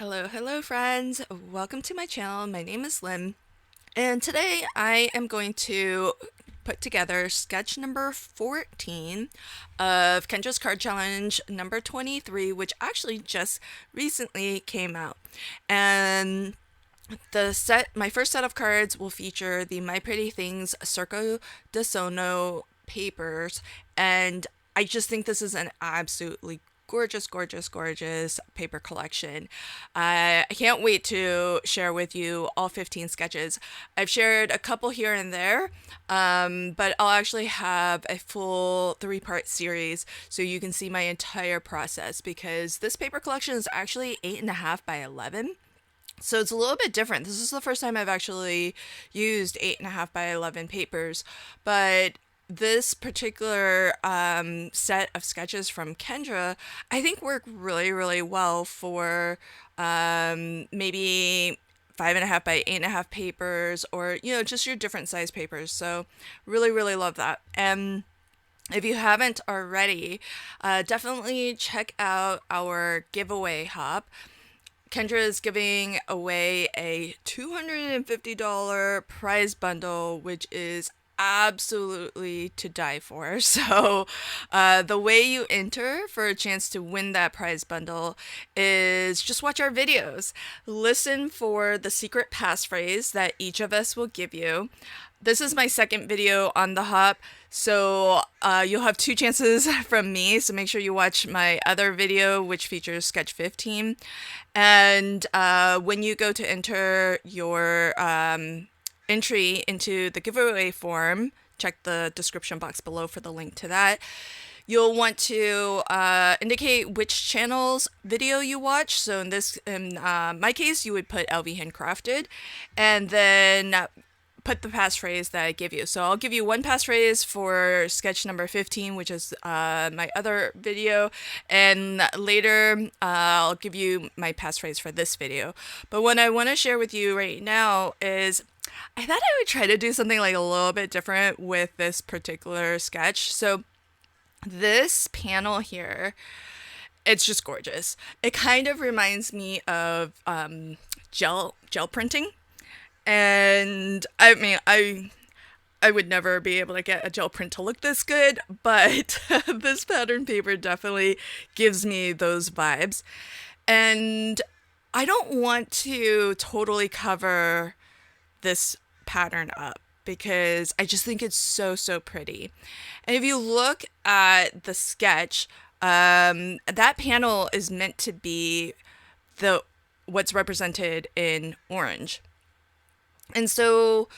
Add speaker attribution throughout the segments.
Speaker 1: Hello friends. Welcome to my channel. My name is Lynn, and today I am going to put together sketch number 14 of Kendra's Card Challenge number 23, which actually just recently came out. And my first set of cards will feature the My Pretty Things Circo de Sono papers, and I just think this is an absolutely gorgeous paper collection. I can't wait to share with you all 15 sketches. I've shared a couple here and there, but I'll actually have a full 3-part series so you can see my entire process, because this paper collection is actually 8.5 by 11. So it's a little bit different. This is the first time I've actually used 8.5 by 11 papers, but this particular set of sketches from Kendra, I think work really well for maybe 5.5 by 8.5 papers, or just your different size papers. So really love that. And if you haven't already, definitely check out our giveaway hop. Kendra is giving away a $250 prize bundle, which is absolutely to die for. So the way you enter for a chance to win that prize bundle is just watch our videos. Listen for the secret passphrase that each of us will give you. This is my second video on the hop, so you'll have 2 chances from me, so make sure you watch my other video, which features sketch 15. And when you go to enter your entry into the giveaway form, check the description box below for the link to that. You'll want to indicate which channel's video you watch. So in my case, you would put LV Handcrafted, and then put the passphrase that I give you. So I'll give you one passphrase for sketch number 15, which is my other video, and later I'll give you my passphrase for this video. But what I want to share with you right now is I thought I would try to do something like a little bit different with this particular sketch. So this panel here, it's just gorgeous. It kind of reminds me of gel printing. And I mean, I would never be able to get a gel print to look this good, but this pattern paper definitely gives me those vibes. And I don't want to totally cover this pattern up because I just think it's so pretty. And if you look at the sketch, that panel is meant to be what's represented in orange. And so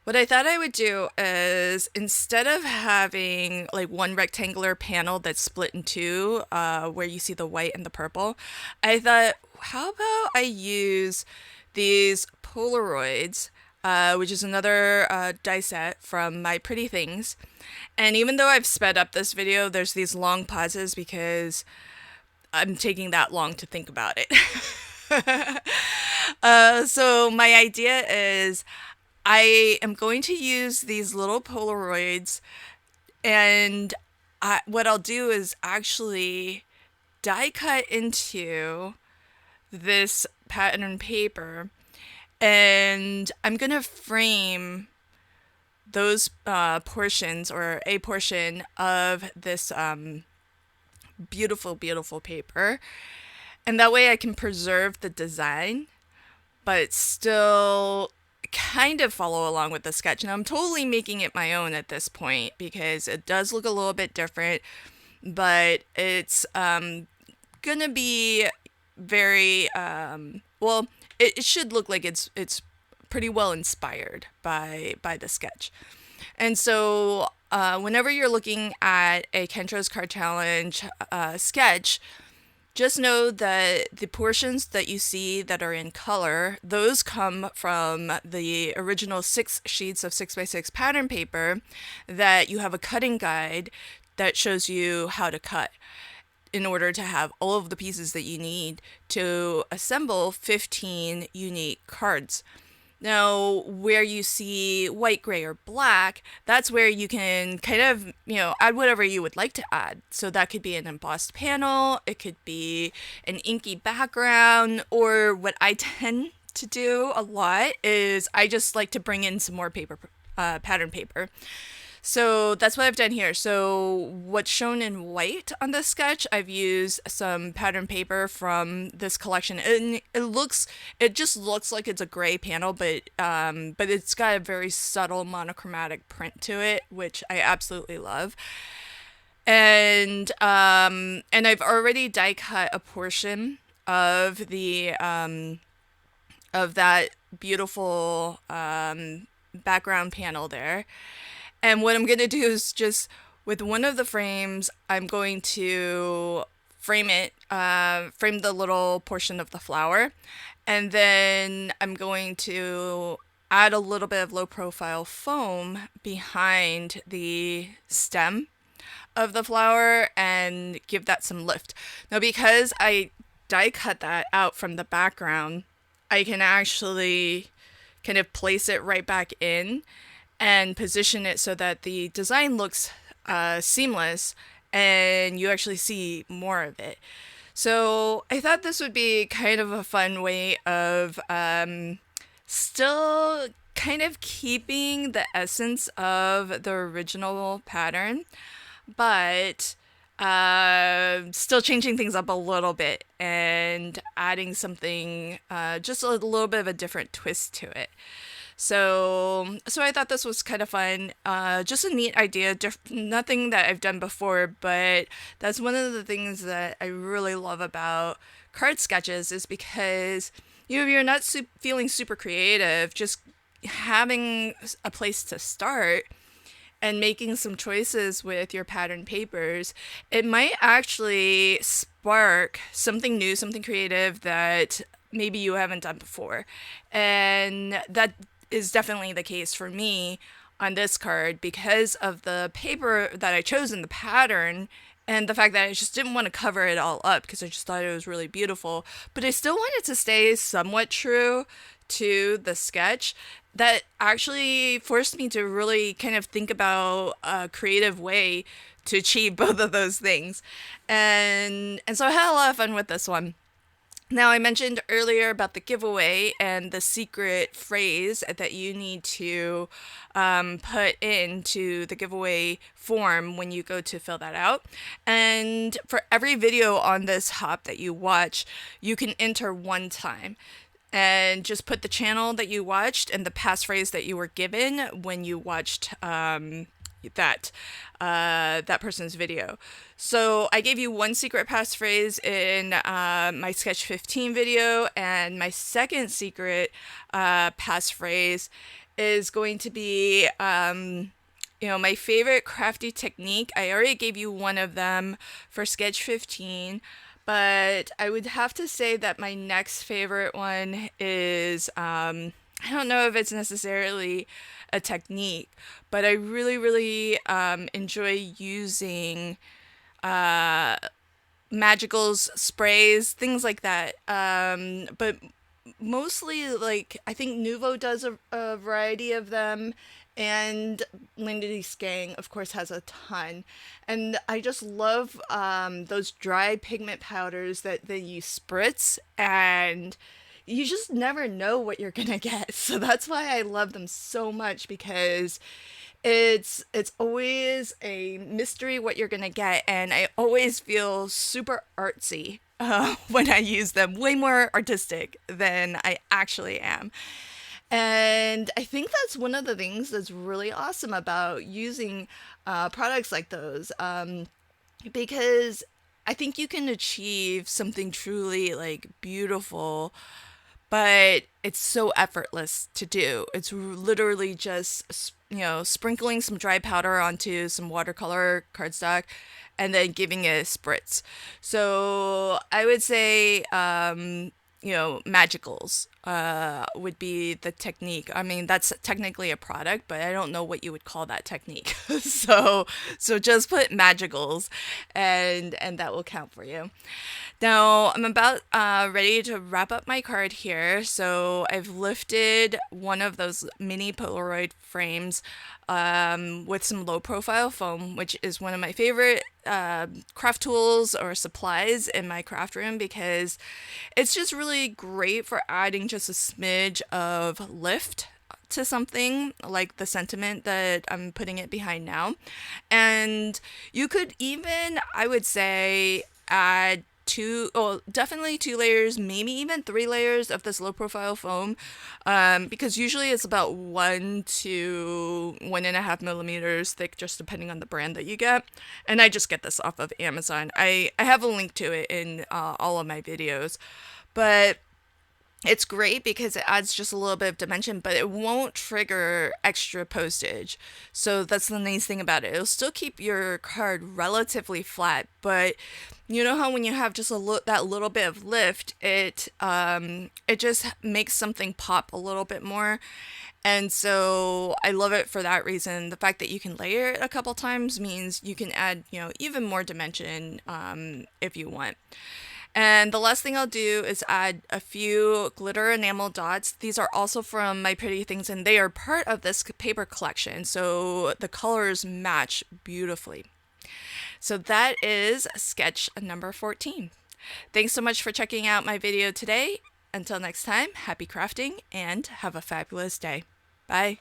Speaker 1: what I thought I would do is, instead of having like one rectangular panel that's split in 2, where you see the white and the purple, I thought, how about I use these Polaroids, which is another die set from My Pretty Things. And even though I've sped up this video, there's these long pauses because I'm taking that long to think about it. So my idea is I am going to use these little Polaroids, and what I'll do is actually die cut into this pattern paper, and I'm going to frame those portions, or a portion of this beautiful paper. And that way I can preserve the design, but still kind of follow along with the sketch. And I'm totally making it my own at this point because it does look a little bit different, but it's gonna be very, well, it should look like it's pretty well inspired by the sketch. And so whenever you're looking at a Kendra's Card Challenge sketch, just know that the portions that you see that are in color, those come from the original 6 sheets of 6x6 pattern paper that you have a cutting guide that shows you how to cut in order to have all of the pieces that you need to assemble 15 unique cards. Now, where you see white, gray, or black, that's where you can kind of, add whatever you would like to add. So that could be an embossed panel, it could be an inky background, or what I tend to do a lot is I just like to bring in some more paper, pattern paper. So that's what I've done here. So what's shown in white on this sketch, I've used some pattern paper from this collection, and it just looks like it's a gray panel, but it's got a very subtle monochromatic print to it, which I absolutely love. And I've already die cut a portion of the of that beautiful background panel there. And what I'm going to do is just with one of the frames, I'm going to frame it, frame the little portion of the flower. And then I'm going to add a little bit of low profile foam behind the stem of the flower and give that some lift. Now, because I die cut that out from the background, I can actually kind of place it right back in and position it so that the design looks seamless and you actually see more of it. So I thought this would be kind of a fun way of still kind of keeping the essence of the original pattern, but still changing things up a little bit and adding something, just a little bit of a different twist to it. So I thought this was kind of fun, just a neat idea, nothing that I've done before, but that's one of the things that I really love about card sketches is because, if you're not feeling super creative, just having a place to start and making some choices with your pattern papers, it might actually spark something new, something creative that maybe you haven't done before. And that is definitely the case for me on this card because of the paper that I chose in the pattern and the fact that I just didn't want to cover it all up because I just thought it was really beautiful, but I still wanted to stay somewhat true to the sketch. That actually forced me to really kind of think about a creative way to achieve both of those things. And so I had a lot of fun with this one. Now, I mentioned earlier about the giveaway and the secret phrase that you need to put into the giveaway form when you go to fill that out. And for every video on this hop that you watch, you can enter one time. And just put the channel that you watched and the passphrase that you were given when you watched that person's video. So I gave you one secret passphrase in my sketch 15 video, and my second secret passphrase is going to be my favorite crafty technique. I already gave you one of them for sketch 15. But I would have to say that my next favorite one is, I don't know if it's necessarily a technique, but I really, really enjoy using magicals, sprays, things like that. But mostly, I think Nuvo does a variety of them. And Lindy Skang, of course, has a ton. And I just love those dry pigment powders that you spritz, and you just never know what you're going to get. So that's why I love them so much, because it's always a mystery what you're going to get. And I always feel super artsy when I use them, way more artistic than I actually am. And I think that's one of the things that's really awesome about using products like those, because I think you can achieve something truly beautiful, but it's so effortless to do. It's literally just, sprinkling some dry powder onto some watercolor cardstock and then giving it a spritz. So I would say magicals would be the technique. I mean, that's technically a product, but I don't know what you would call that technique. So just put magicals, and that will count for you. Now I'm about ready to wrap up my card here. So I've lifted one of those mini Polaroid frames with some low profile foam, which is one of my favorite craft tools or supplies in my craft room, because it's just really great for adding just a smidge of lift to something like the sentiment that I'm putting it behind now. And you could even, I would say, add definitely 2 layers, maybe even 3 layers of this low profile foam, because usually it's about 1 to 1.5 millimeters thick, just depending on the brand that you get. And I just get this off of Amazon. I have a link to it in all of my videos, but it's great because it adds just a little bit of dimension, but it won't trigger extra postage. So that's the nice thing about it. It'll still keep your card relatively flat, but you know how when you have just that little bit of lift, it just makes something pop a little bit more. And so I love it for that reason. The fact that you can layer it a couple times means you can add, even more dimension if you want. And the last thing I'll do is add a few glitter enamel dots. These are also from My Pretty Things, and they are part of this paper collection, so the colors match beautifully. So that is sketch number 14. Thanks so much for checking out my video today. Until next time, happy crafting and have a fabulous day. Bye.